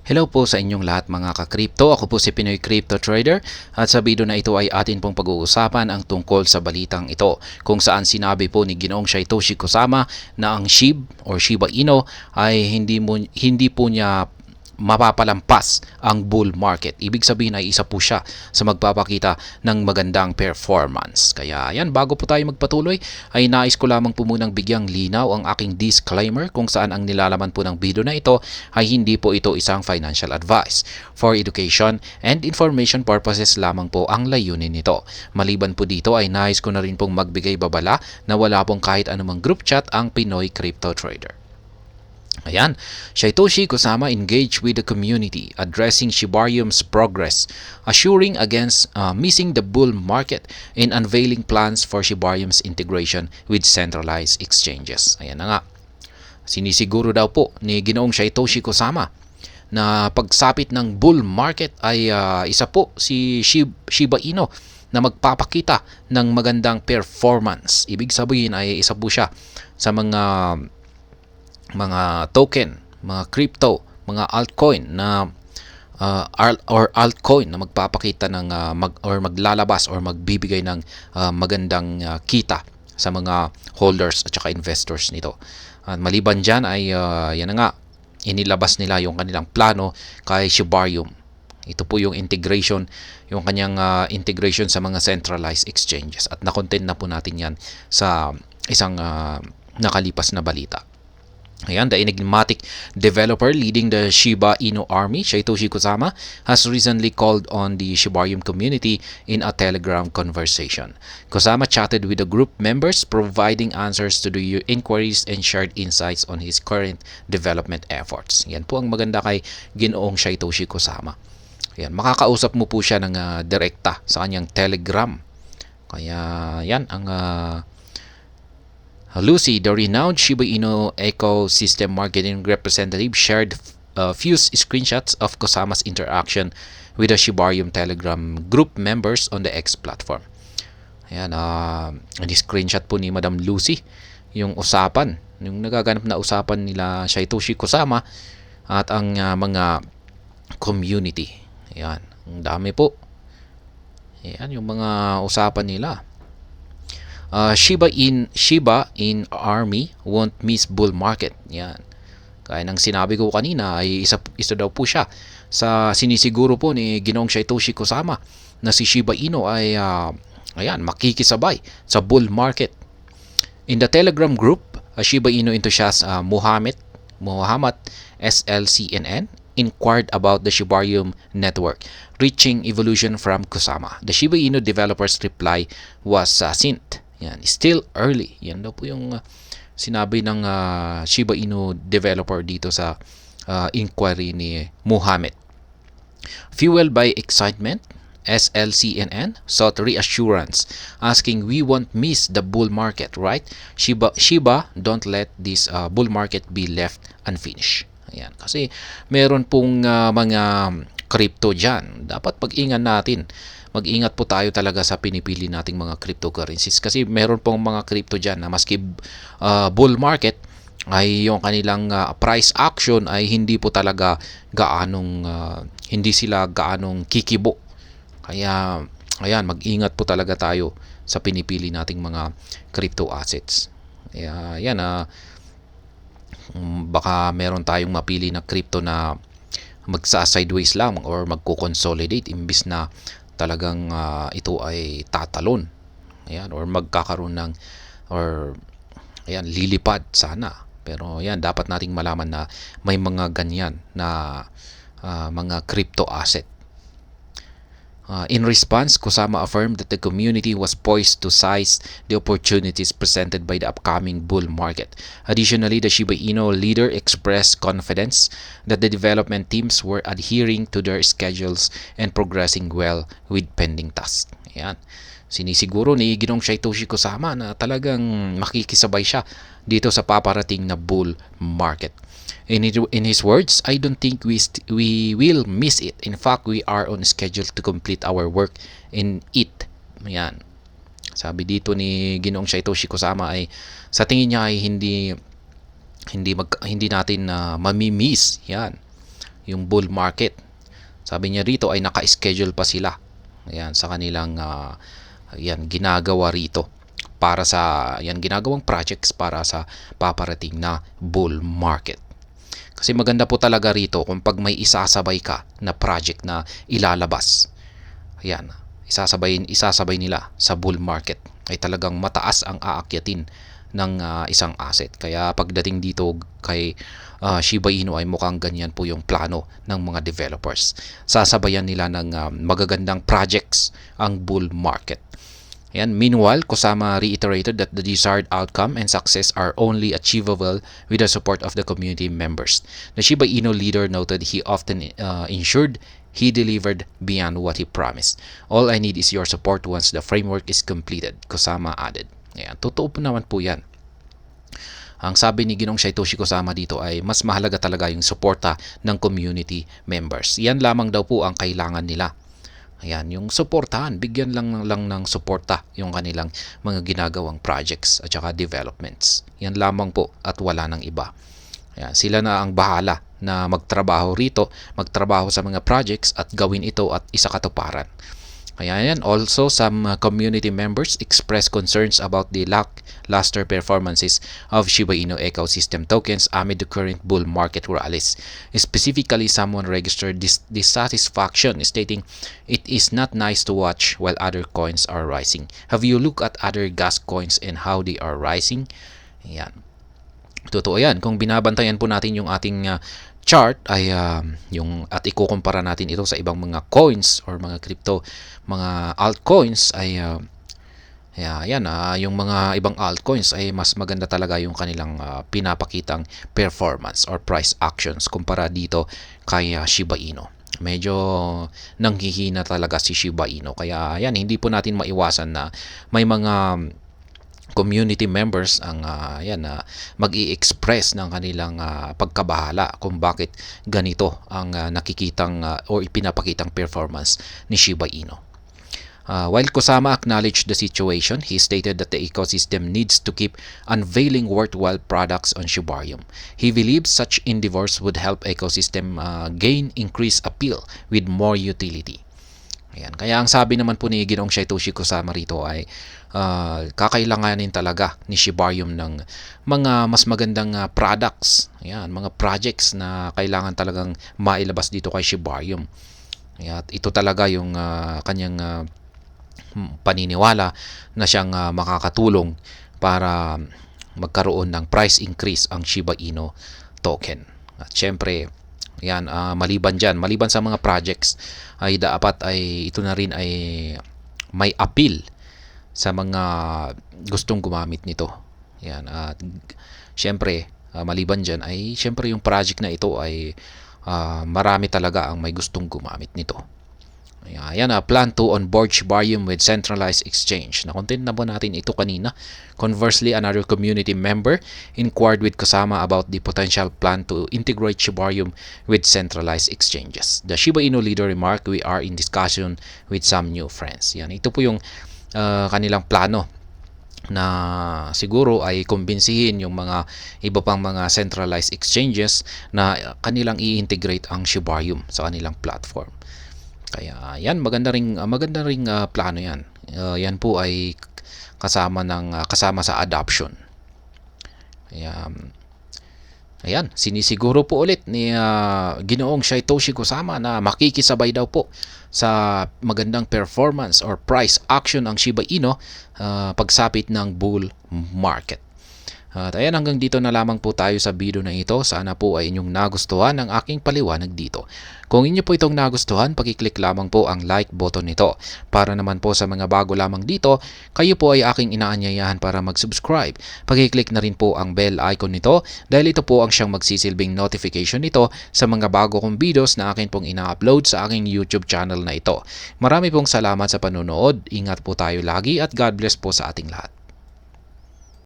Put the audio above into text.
Hello po sa inyong lahat mga ka-crypto. Ako po si Pinoy Crypto Trader at sa video na ito ay atin pong pag-uusapan ang tungkol sa balitang ito kung saan sinabi po ni Ginoong Satoshi Kusama na ang SHIB or Shiba Inu ay hindi po niya mapapalampas ang bull market. Ibig sabihin ay isa po siya sa magpapakita ng magandang performance. Kaya yan, bago po tayo magpatuloy ay nais ko lamang po munang bigyang linaw ang aking disclaimer kung saan ang nilalaman po ng video na ito ay hindi po ito isang financial advice. For education and information purposes lamang po ang layunin nito. Maliban po dito ay nais ko na rin pong magbigay babala na wala pong kahit anumang group chat ang Pinoy Crypto Trader. Ayan, Satoshi Kusama engaged with the community, addressing Shibarium's progress, assuring against missing the bull market, and unveiling plans for Shibarium's integration with centralized exchanges. Ayan na nga, sinisiguro daw po ni Ginoong Satoshi Kusama na pagsapit ng bull market ay isa po si Shiba Inu na magpapakita ng magandang performance. Ibig sabihin ay isa po siya sa mga token, mga crypto, mga altcoin na altcoin na magpapakita ng maglalabas or magbibigay ng magandang kita sa mga holders at saka investors nito. At maliban dyan ay yan na nga, inilabas nila yung kanilang plano kay Shibarium. Ito po yung integration, yung kanyang integration sa mga centralized exchanges at na-content na po natin yan sa isang nakalipas na balita. Ayan, the enigmatic developer leading the Shiba Inu army, Satoshi Kusama, has recently called on the Shibarium community in a Telegram conversation. Kusama chatted with the group members, providing answers to the inquiries and shared insights on his current development efforts. Yan po ang maganda kay Ginoong Satoshi Kusama. Yan, makakausap mo po siya ng direkta sa kanyang Telegram. Kaya yan ang Lucy, the renowned Shiba Inu ecosystem marketing representative, shared a few screenshots of Kusama's interaction with the Shibarium Telegram group members on the X platform. Ayan, screenshot po ni Madam Lucy yung usapan, yung nagaganap na usapan nila Satoshi Kusama at ang mga community. Ayan, ang dami po. Ayan, yung mga usapan nila. Shiba in army won't miss bull market. Yan. Kaya nang sinabi ko kanina ay isa daw po siya sa sinisiguro po ni Ginoong Satoshi Kusama na si Shiba Inu ay makikisabay sa bull market. In the Telegram group, Shiba Inu enthusiast Muhammad SLCNN inquired about the Shibarium network, reaching evolution from Kusama. The Shiba Inu developer's reply was succinct. Yan, still early. Yan daw po yung sinabi ng Shiba Inu developer dito sa inquiry ni Muhammad. Fueled by excitement, SLCNN sought reassurance, asking, "We won't miss the bull market, right? Shiba, don't let this bull market be left unfinished." Ayan, kasi meron pong mga crypto dyan. Dapat pag-ingat natin. Mag-ingat po tayo talaga sa pinipili nating mga cryptocurrencies kasi meron pong mga crypto dyan na maski bull market ay yung kanilang price action ay hindi po talaga hindi sila gaanong kikibo. Kaya ayan, mag-ingat po talaga tayo sa pinipili nating mga crypto assets. Kaya yan, baka meron tayong mapili na crypto na magsa-sideways lang or magko-consolidate imbis na talagang ito ay tatalon. Ayan, or magkakaroon ng lilipad sana. Pero ayan, dapat nating malaman na may mga ganyan na mga crypto asset. In response, Kusama affirmed that the community was poised to seize the opportunities presented by the upcoming bull market. Additionally, the Shiba Inu leader expressed confidence that the development teams were adhering to their schedules and progressing well with pending tasks. Ayan. Sinisiguro ni Ginoong Satoshi Kusama na talagang makikisabay siya dito sa paparating na bull market. In his words, "I don't think we will miss it. In fact, we are on schedule to complete our work in it." Ayan. Sabi dito ni Ginoong Satoshi Kusama ay sa tingin niya ay hindi natin mamimiss yan yung bull market. Sabi niya rito ay naka-schedule pa sila. Ayan, sa kanilang ginagawa rito para sa ginagawang projects para sa paparating na bull market. Kasi maganda po talaga rito kung pag may isasabay ka na project na ilalabas. Ayan, isasabay nila sa bull market ay talagang mataas ang aakyatin ng isang asset. Kaya pagdating dito kay Shiba Inu ay mukhang ganyan po yung plano ng mga developers. Sasabayan nila ng magagandang projects ang bull market. Ayan. Meanwhile, Kusama reiterated that the desired outcome and success are only achievable with the support of the community members. The Shiba Inu leader noted he often ensured he delivered beyond what he promised. All I need is your support once the framework is completed, Kusama added. Ayan. Totoo po naman po yan. Ang sabi ni Ginoong Satoshi Kusama dito ay mas mahalaga talaga yung suporta ng community members. Yan lamang daw po ang kailangan nila. Ayan, yung suportahan, bigyan lang ng suporta yung kanilang mga ginagawang projects at saka developments. Yan lamang po at wala nang iba. Ayan, sila na ang bahala na magtrabaho rito, magtrabaho sa mga projects at gawin ito at isakatuparan. Kaya yan, also some community members expressed concerns about the lackluster performances of Shiba Inu ecosystem tokens amid the current bull market rallies. Specifically, someone registered dissatisfaction stating, "It is not nice to watch while other coins are rising. Have you looked at other gas coins and how they are rising?" Yan. Totoo yan. Kung binabantayan po natin yung ating chart ay at ikukumpara natin ito sa ibang mga coins or mga crypto, mga altcoins ay yung mga ibang altcoins ay mas maganda talaga yung kanilang pinapakitang performance or price actions kumpara dito kay Shiba Inu. Medyo nanghihina talaga si Shiba Inu. Kaya yan, hindi po natin maiwasan na may mga community members ang mag-i-express ng kanilang pagkabahala kung bakit ganito ang nakikitang o ipinapakitang performance ni Shiba Inu. While Kusama acknowledged the situation, he stated that the ecosystem needs to keep unveiling worthwhile products on Shibarium. He believes such endeavors would help ecosystem gain increased appeal with more utility. Ayan. Kaya ang sabi naman po ni Ginoong Satoshi Kusama rito ay kakailanganin talaga ni Shibarium ng mga mas magandang products. Ayan, mga projects na kailangan talagang mailabas dito kay Shibarium. Ayan, ito talaga yung kanyang paniniwala na siyang makakatulong para magkaroon ng price increase ang Shiba Inu token. At syempre, yan, maliban sa mga projects ay dapat ay ito na rin ay may appeal sa mga gustong gumamit nito. Yan, at syempre maliban dyan ay syempre yung project na ito ay marami talaga ang may gustong gumamit nito. Ayan, plan to onboard Shibarium with centralized exchange. Na-content na po natin ito kanina. Conversely, another community member inquired with Kusama about the potential plan to integrate Shibarium with centralized exchanges. The Shiba Inu leader remarked, "We are in discussion with some new friends." Yan, ito po yung kanilang plano na siguro ay kumbinsihin yung mga iba pang mga centralized exchanges na kanilang i-integrate ang Shibarium sa kanilang platform. Kaya yan, maganda ring plano yan. Yan po ay kasama sa adoption. Ayan, sinisiguro po ulit ni Ginoong Satoshi Kusama na makikisabay daw po sa magandang performance or price action ang Shiba Inu pagsapit ng bull market. At ayan, hanggang dito na lamang po tayo sa video na ito. Sana po ay inyong nagustuhan ang aking paliwanag dito. Kung inyo po itong nagustuhan, pakiclick lamang po ang like button nito. Para naman po sa mga bago lamang dito, kayo po ay aking inaanyayahan para mag-subscribe. Pakiclick na rin po ang bell icon nito dahil ito po ang siyang magsisilbing notification nito sa mga bago kong videos na akin pong ina-upload sa aking YouTube channel na ito. Marami pong salamat sa panonood. Ingat po tayo lagi at God bless po sa ating lahat.